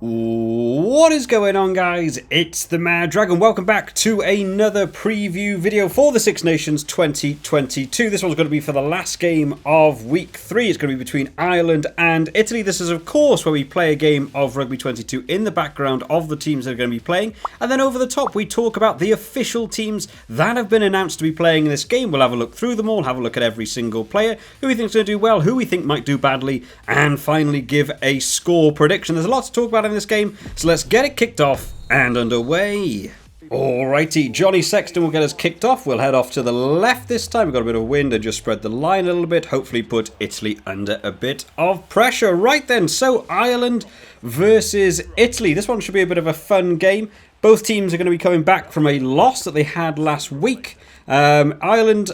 What is going on, guys? It's the Mad Dragon. Welcome back to another preview video for the Six Nations 2022. This one's going to be for the last game of week 3. It's going to be between Ireland and Italy. This is, of course, where we play a game of Rugby 22 in the background of the teams that are going to be playing. And then over the top, we talk about the official teams that have been announced to be playing in this game. We'll have a look through them all, have a look at every single player, who we think is going to do well, who we think might do badly, and finally give a score prediction. There's a lot to talk about in this game, so let's get it kicked off and underway. Alrighty, Johnny Sexton will get us kicked off. We'll head off to the left this time. We've got a bit of wind and just spread the line a little bit. Hopefully put Italy under a bit of pressure. Right then, so Ireland versus Italy. This one should be a bit of a fun game. Both teams are going to be coming back from a loss that they had last week. Ireland,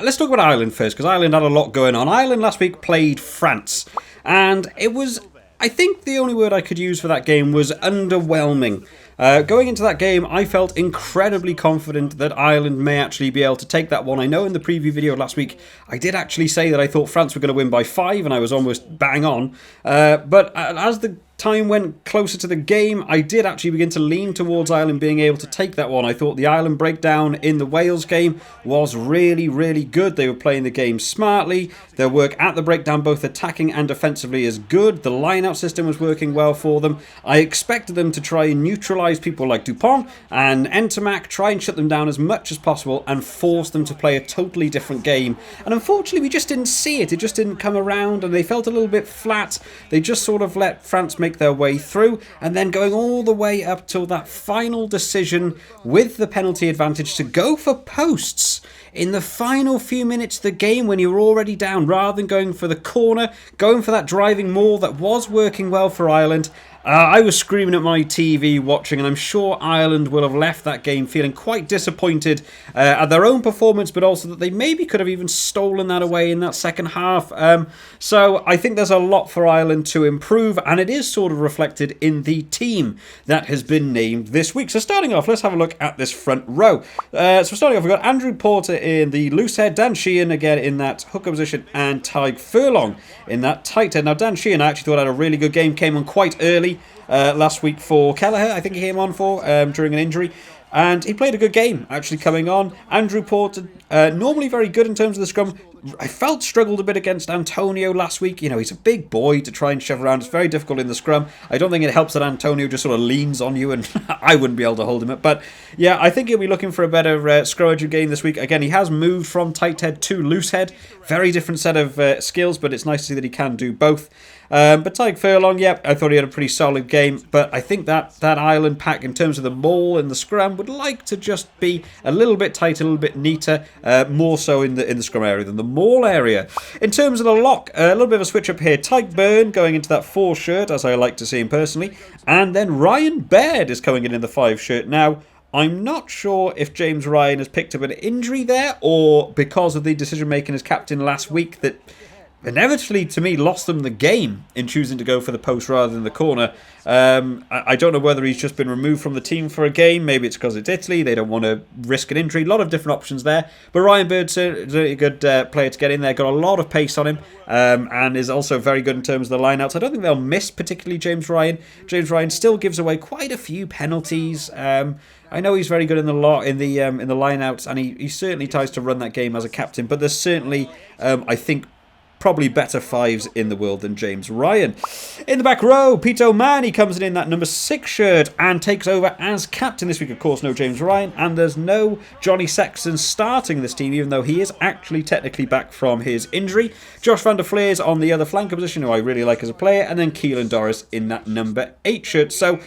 let's talk about Ireland first, because Ireland had a lot going on. Ireland last week played France, and it was, I think the only word I could use for that game was underwhelming. Going into that game, I felt incredibly confident that Ireland may actually be able to take that one. I know in the preview video last week, I did actually say that I thought France were going to win by 5, and I was almost bang on. But as the time went closer to the game, I did actually begin to lean towards Ireland being able to take that one. I thought the Ireland breakdown in the Wales game was really, really good. They were playing the game smartly. Their work at the breakdown, both attacking and defensively, is good. The line-out system was working well for them. I expected them to try and neutralise people like Dupont and enter MACK, try and shut them down as much as possible and force them to play a totally different game. And unfortunately, we just didn't see it. It just didn't come around, and they felt a little bit flat. They just sort of let France make their way through, and then going all the way up till that final decision with the penalty advantage to go for posts in the final few minutes of the game when you were already down, rather than going for the corner, going for that driving maul that was working well for Ireland. I was screaming at my TV watching, and I'm sure Ireland will have left that game feeling quite disappointed at their own performance, but also that they maybe could have even stolen that away in that second half. So I think there's a lot for Ireland to improve, and it is sort of reflected in the team that has been named this week. So starting off, let's have a look at this front row. So starting off, we've got Andrew Porter in the loose head, Dan Sheehan again in that hooker position, and TADHG FURLONG in that tight head. Now Dan Sheehan, I actually thought had a really good game, came on quite early last week for Kelleher, I think he came on for during an injury, and he played a good game actually coming on. Andrew Porter, normally very good in terms of the scrum. I felt struggled a bit against Antonio last week. You know, he's a big boy to try and shove around. It's very difficult in the scrum. I don't think it helps that Antonio just sort of leans on you, and I wouldn't be able to hold him up. But yeah, I think he'll be looking for a better scrummage game this week. Again, he has moved from tight head to loose head. Very different set of skills, but it's nice to see that he can do both. But TADHG FURLONG, yeah, I thought he had a pretty solid game. But I think that Ireland pack, in terms of the maul and the scrum, would like to just be a little bit tighter, a little bit neater, more so in the scrum area than the maul area. In terms of the lock, a little bit of a switch up here. Tyke BEIRNE going into that 4 shirt, as I like to see him personally. And then Ryan BAIRD is coming in the 5 shirt. Now, I'm not sure if James Ryan has picked up an injury there, or because of the decision making as captain last week that inevitably, to me, lost them the game in choosing to go for the post rather than the corner. I don't know whether he's just been removed from the team for a game. Maybe it's because it's Italy. They don't want to risk an injury. A lot of different options there. But Ryan BAIRD's a good player to get in there. Got a lot of pace on him, and is also very good in terms of the lineouts. I don't think they'll miss particularly James Ryan. James Ryan still gives away quite a few penalties. I know he's very good in the lineouts, and he certainly tries to run that game as a captain. But there's certainly, I think, probably better 5s in the world than James Ryan. In the back row, Pete O'Mahony comes in that number 6 shirt and takes over as captain this week. Of course, no James Ryan, and there's no Johnny Sexton starting this team, even though he is actually technically back from his injury. Josh van der Fleer's on the other flanker position, who I really like as a player, and then CAELAN DORIS in that number 8 shirt. So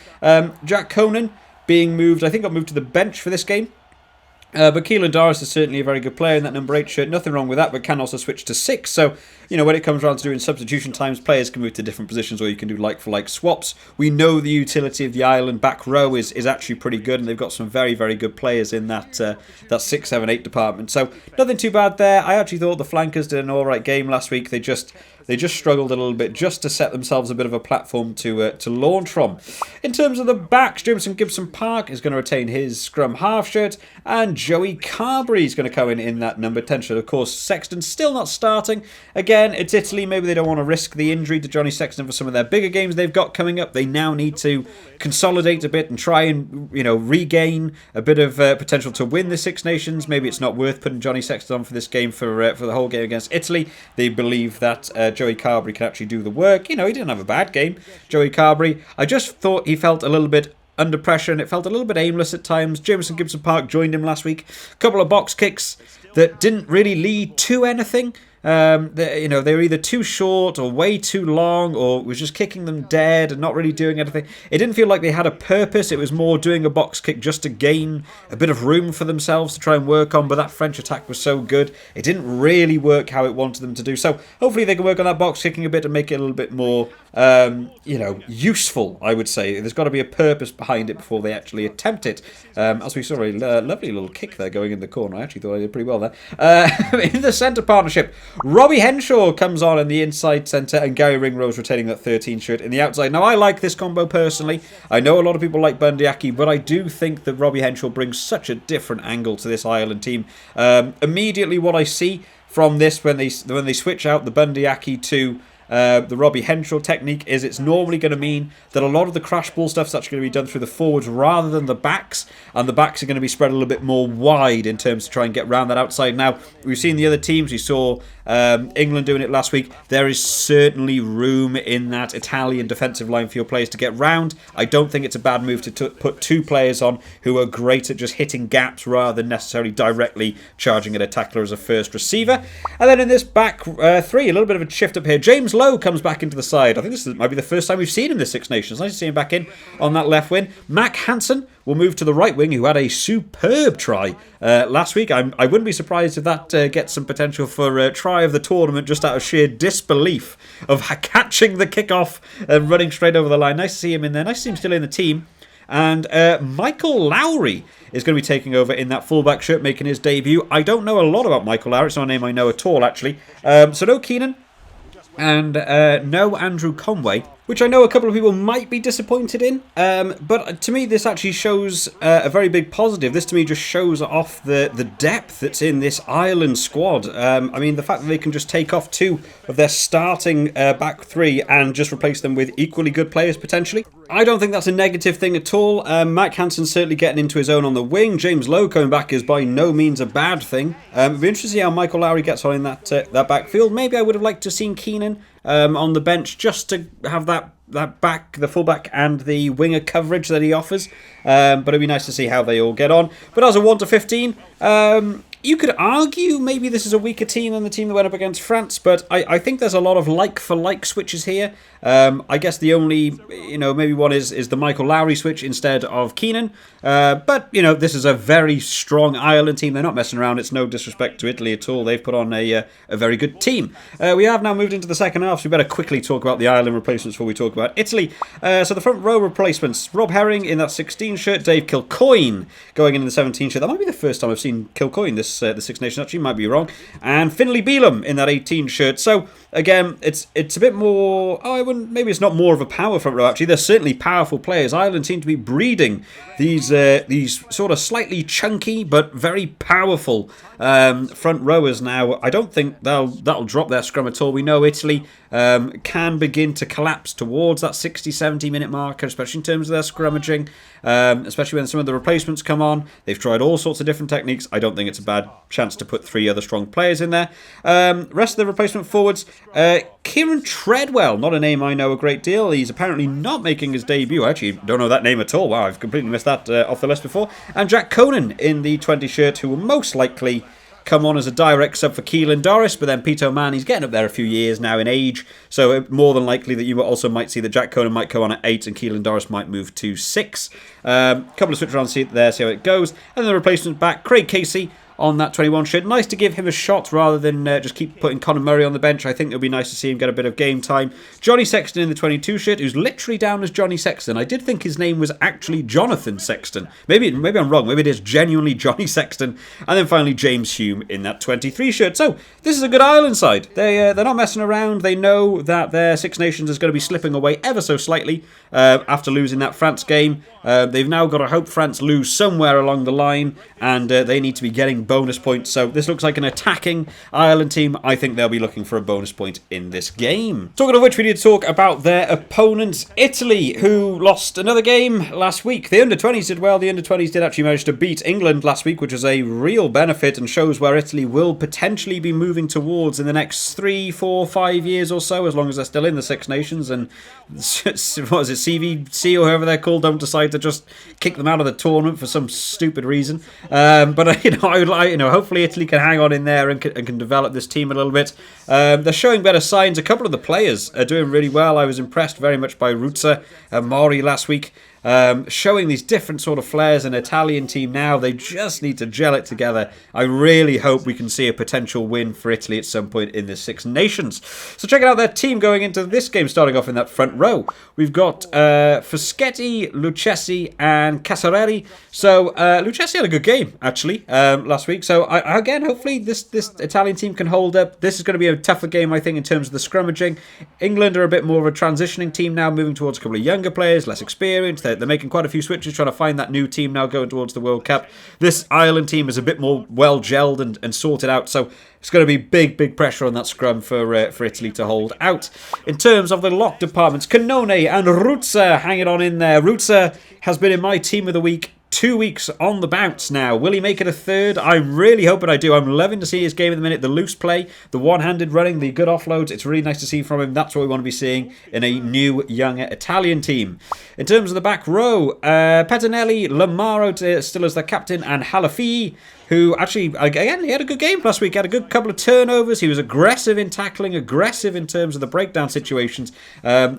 Jack Conan being moved, I think got moved to the bench for this game. But CAELAN DORIS is certainly a very good player in that number 8 shirt. Nothing wrong with that, but can also switch to 6. So, you know, when it comes around to doing substitution times, players can move to different positions, or you can do like-for-like swaps. We know the utility of the Ireland back row is actually pretty good, and they've got some very, very good players in that 6, 7, 8 department. So, nothing too bad there. I actually thought the flankers did an alright game last week. They just struggled a little bit just to set themselves a bit of a platform to launch from. In terms of the backs, Jamison Gibson-Park is going to retain his scrum half shirt, and Joey Carberry is going to come in that number 10 shirt. Of course, Sexton still not starting. Again, again, it's Italy. Maybe they don't want to risk the injury to Johnny Sexton for some of their bigger games they've got coming up. They now need to consolidate a bit and try and, you know, regain a bit of potential to win the Six Nations. Maybe it's not worth putting Johnny Sexton on for this game for the whole game against Italy. They believe that Joey Carberry can actually do the work. You know, he didn't have a bad game, Joey Carberry. I just thought he felt a little bit under pressure and it felt a little bit aimless at times. Jamison Gibson-Park joined him last week. A couple of box kicks that didn't really lead to anything. You know, they were either too short or way too long, or was just kicking them dead and not really doing anything. It didn't feel like they had a purpose. It was more doing a box kick just to gain a bit of room for themselves to try and work on, but that French attack was so good, it didn't really work how it wanted them to do. So hopefully they can work on that box kicking a bit and make it a little bit more, you know, useful, I would say. There's got to be a purpose behind it before they actually attempt it. As we saw a lovely little kick there going in the corner. I actually thought I did pretty well there. In the centre partnership, Robbie Henshaw comes on in the inside centre and Gary Ringrose retaining that 13 shirt in the outside. Now, I like this combo personally. I know a lot of people like Bundyaki, but I do think that Robbie Henshaw brings such a different angle to this Ireland team. Immediately what I see from this when they switch out the Bundyaki to the Robbie Henshaw technique is it's normally going to mean that a lot of the crash ball stuff's actually going to be done through the forwards rather than the backs, and the backs are going to be spread a little bit more wide in terms to try and get round that outside. Now, we've seen the other teams. We saw England doing it last week. There is certainly room in that Italian defensive line for your players to get round. I don't think it's a bad move to put two players on who are great at just hitting gaps rather than necessarily directly charging at a tackler as a first receiver. And then in this back three, a little bit of a shift up here. James Lowe comes back into the side. I think this might be the first time we've seen him in the Six Nations. Nice to see him back in on that left wing. Mack Hansen will move to the right wing, who had a superb try last week. I wouldn't be surprised if that gets some potential for try of the tournament just out of sheer disbelief of catching the kickoff and running straight over the line. Nice to see him in there. Nice to see him still in the team. And Michael Lowry is going to be taking over in that fullback shirt, making his debut. I don't know a lot about Michael Lowry. It's not a name I know at all, actually. So no Keenan and no Andrew Conway, which I know a couple of people might be disappointed in. But to me, this actually shows a very big positive. This, to me, just shows off the depth that's in this Ireland squad. I mean, the fact that they can just take off two of their starting back three and just replace them with equally good players, potentially. I don't think that's a negative thing at all. Mack Hansen certainly getting into his own on the wing. James Lowe coming back is by no means a bad thing. It'll be interesting to see how Michael Lowry gets on in that backfield. Maybe I would have liked to have seen Keenan on the bench just to have that back, the fullback and the winger coverage that he offers. But it'd be nice to see how they all get on. But as a 1 to 15, you could argue maybe this is a weaker team than the team that went up against France, but I think there's a lot of like-for-like switches here. I guess the only, maybe one is the Michael Lowry switch instead of Keenan. But, this is a very strong Ireland team. They're not messing around. It's no disrespect to Italy at all. They've put on a very good team. We have now moved into the second half, so we better quickly talk about the Ireland replacements before we talk about Italy. So the front row replacements. Rob Herring in that 16 shirt. Dave Kilcoyne going in the 17 shirt. That might be the first time I've seen Kilcoyne the Six Nations, actually, might be wrong. And Finlay Beelum in that 18 shirt. So again, it's a bit more, maybe it's not more of a power front row, actually. They're certainly powerful players. Ireland seem to be breeding these sort of slightly chunky but very powerful front rowers now. I don't think that'll drop their scrum at all. We know Italy can begin to collapse towards that 60-70 minute marker, especially in terms of their scrummaging, especially when some of the replacements come on. They've tried all sorts of different techniques. I don't think it's a bad chance to put three other strong players in there. Rest of the replacement forwards, Kieran Treadwell, not a name I know a great deal. He's apparently not making his debut. I actually don't know that name at all. Wow, I've completely missed that off the list before. And Jack Conan in the 20 shirt, who will most likely come on as a direct sub for CAELAN Doris, but then Pete O'Man, he's getting up there a few years now in age, so more than likely that you also might see that Jack Conan might come on at 8 and CAELAN Doris might move to 6. Couple of switch around there, see how it goes. And then the replacement back, Craig Casey on that 21 shirt. Nice to give him a shot rather than just keep putting Conor Murray on the bench. I think it'll be nice to see him get a bit of game time. Johnny Sexton in the 22 shirt, who's literally down as Johnny Sexton. I did think his name was actually Jonathan Sexton. Maybe I'm wrong. Maybe it is genuinely Johnny Sexton. And then finally James Hume in that 23 shirt. So this is a good Ireland side. They're not messing around. They know that their Six Nations is going to be slipping away ever so slightly after losing that France game. They've now got to hope France lose somewhere along the line, and they need to be getting bonus points. So this looks like an attacking Ireland team. I think they'll be looking for a bonus point in this game. Talking of which, we need to talk about their opponents, Italy, who lost another game last week. The under-20s did well. The under-20s did actually manage to beat England last week, which was a real benefit and shows where Italy will potentially be moving towards in the next 3, 4, 5 years or so, as long as they're still in the Six Nations and what is it, CVC or whoever they're called, don't decide to just kick them out of the tournament for some stupid reason. But I would like, hopefully Italy can hang on in there and can develop this team a little bit. They're showing better signs. A couple of the players are doing really well. I was impressed very much by Ruzza and Mori last week. Showing these different sort of flares in an Italian team now. They just need to gel it together. I really hope we can see a potential win for Italy at some point in the Six Nations. So checking out their team going into this game, starting off in that front row. We've got Fischetti, Lucchesi and Casarelli. So Lucchesi had a good game, actually, last week. So again, hopefully this Italian team can hold up. This is going to be a tougher game, I think, in terms of the scrummaging. England are a bit more of a transitioning team now, moving towards a couple of younger players, less experienced. They're making quite a few switches, trying to find that new team now going towards the World Cup. This Ireland team is a bit more well-gelled and sorted out, so it's going to be big pressure on that scrum for Italy to hold out. In terms of the lock departments, Cannone and Ruzza hanging on in there. Ruzza has been in my team of the week 2 weeks on the bounce now. Will he make it a third? I'm really hoping I do. I'm loving to see his game at the minute. The loose play, the one-handed running, the good offloads. It's really nice to see from him. That's what we want to be seeing in a new, younger Italian team. In terms of the back row, Pettinelli, Lamaro still as the captain, and Halafi, who actually, again, he had a good game last week. He had a good couple of turnovers. He was aggressive in tackling, aggressive in terms of the breakdown situations.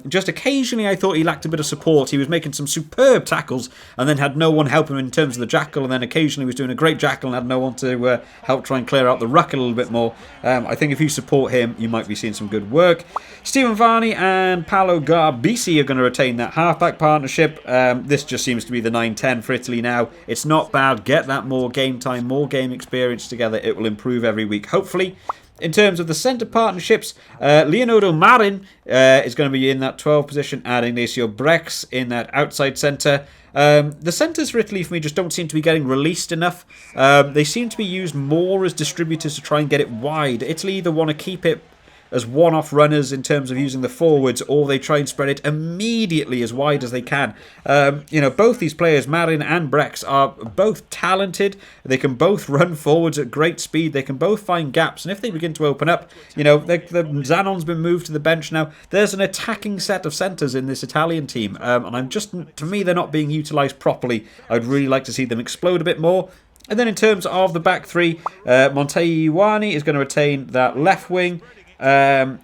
Just occasionally, I thought he lacked a bit of support. He was making some superb tackles and then had no one help him in terms of the jackal. And then occasionally was doing a great jackal and had no one to help try and clear out the ruck a little bit more. I think if you support him, you might be seeing some good work. Stephen Varney and Paolo Garbisi are going to retain that halfback partnership. This just seems to be the 9-10 for Italy now. It's not bad. Get that more game time, more game experience together. It will improve every week, hopefully. In terms of the centre partnerships, Leonardo Marin is going to be in that 12 position, and Ignacio Brex in that outside centre. The centres for Italy, for me, just don't seem to be getting released enough. They seem to be used more as distributors to try and get it wide. Italy either want to keep it as one-off runners in terms of using the forwards, or they try and spread it immediately as wide as they can. Both these players, Marin and Brex, are both talented. They can both run forwards at great speed. They can both find gaps, and if they begin to open up, the Zanon's been moved to the bench now. There's an attacking set of centres in this Italian team, and to me, they're not being utilised properly. I'd really like to see them explode a bit more. And then in terms of the back three, Montaiuani is going to retain that left wing. Bruno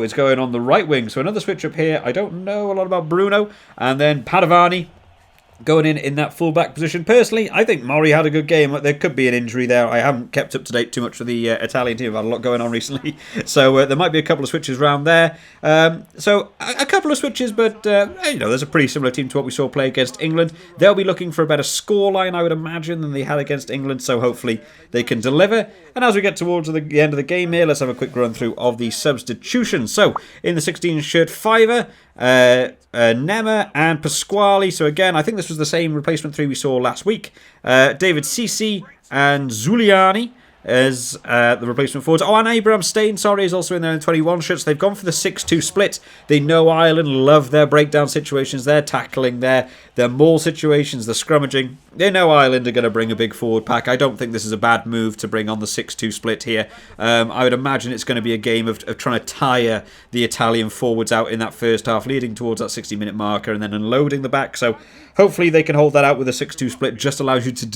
is going on the right wing, so another switch up here. I don't know a lot about Bruno. And then Padovani going in that full-back position. Personally, I think Mori had a good game. There could be an injury there. I haven't kept up to date too much with the Italian team. I've had a lot going on recently. So there might be a couple of switches around there. So a couple of switches, but there's a pretty similar team to what we saw play against England. They'll be looking for a better scoreline, I would imagine, than they had against England. So hopefully they can deliver. And as we get towards the end of the game here, let's have a quick run through of the substitutions. So in the 16 shirt, Fiver, Nema and Pasquale. So again, I think this was the same replacement three we saw last week. David Sisi and Zuliani as the replacement forwards. Oh, and Abraham Stain, is also in there in 21 shirts. They've gone for the 6-2 split. They know Ireland love their breakdown situations, their tackling, their maul situations, the scrummaging. They know Ireland are going to bring a big forward pack. I don't think this is a bad move to bring on the 6-2 split here. I would imagine it's going to be a game of trying to tire the Italian forwards out in that first half, leading towards that 60-minute marker and then unloading the back. So hopefully they can hold that out with a 6-2 split. Just allows you to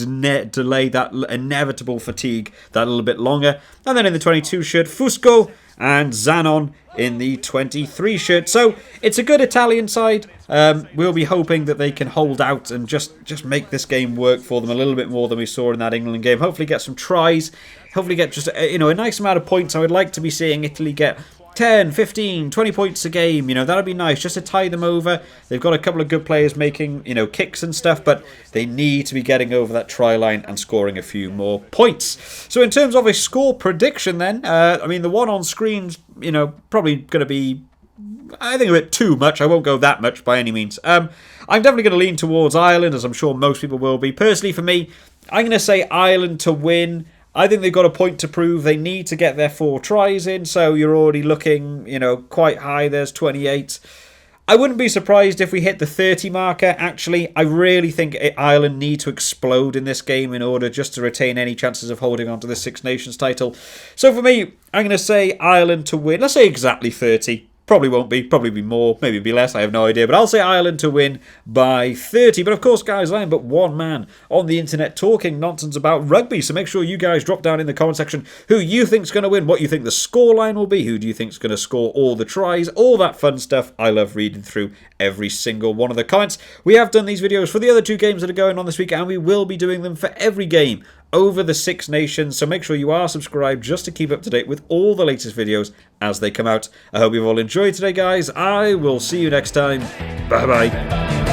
delay that inevitable fatigue that little bit longer. And then in the 22 shirt, Fusco and Zanon in the 23 shirt. So it's a good Italian side. We'll be hoping that they can hold out and just make this game work for them a little bit more than we saw in that England game. Hopefully get some tries. Hopefully get just a nice amount of points. I would like to be seeing Italy get 10, 15, 20 points a game. That would be nice just to tie them over. They've got a couple of good players making, kicks and stuff, but they need to be getting over that try line and scoring a few more points. So in terms of a score prediction then, the one on screen's, probably going to be, I think, a bit too much. I won't go that much by any means. I'm definitely going to lean towards Ireland, as I'm sure most people will be. Personally, for me, I'm going to say Ireland to win. I think they've got a point to prove. They need to get their 4 tries in, so you're already looking, you know, quite high. There's 28. I wouldn't be surprised if we hit the 30 marker. Actually, I really think Ireland need to explode in this game in order just to retain any chances of holding on to the Six Nations title. So for me, I'm going to say Ireland to win. Let's say exactly 30. Probably won't be. Probably be more. Maybe be less. I have no idea. But I'll say Ireland to win by 30. But of course, guys, I am but one man on the internet talking nonsense about rugby. So make sure you guys drop down in the comment section who you think's going to win, what you think the scoreline will be, who do you think's going to score all the tries, all that fun stuff. I love reading through every single one of the comments. We have done these videos for the other 2 games that are going on this week, and we will be doing them for every game over the Six Nations, so make sure you are subscribed just to keep up to date with all the latest videos as they come out. I hope you've all enjoyed today, guys. I will see you next time. Bye-bye.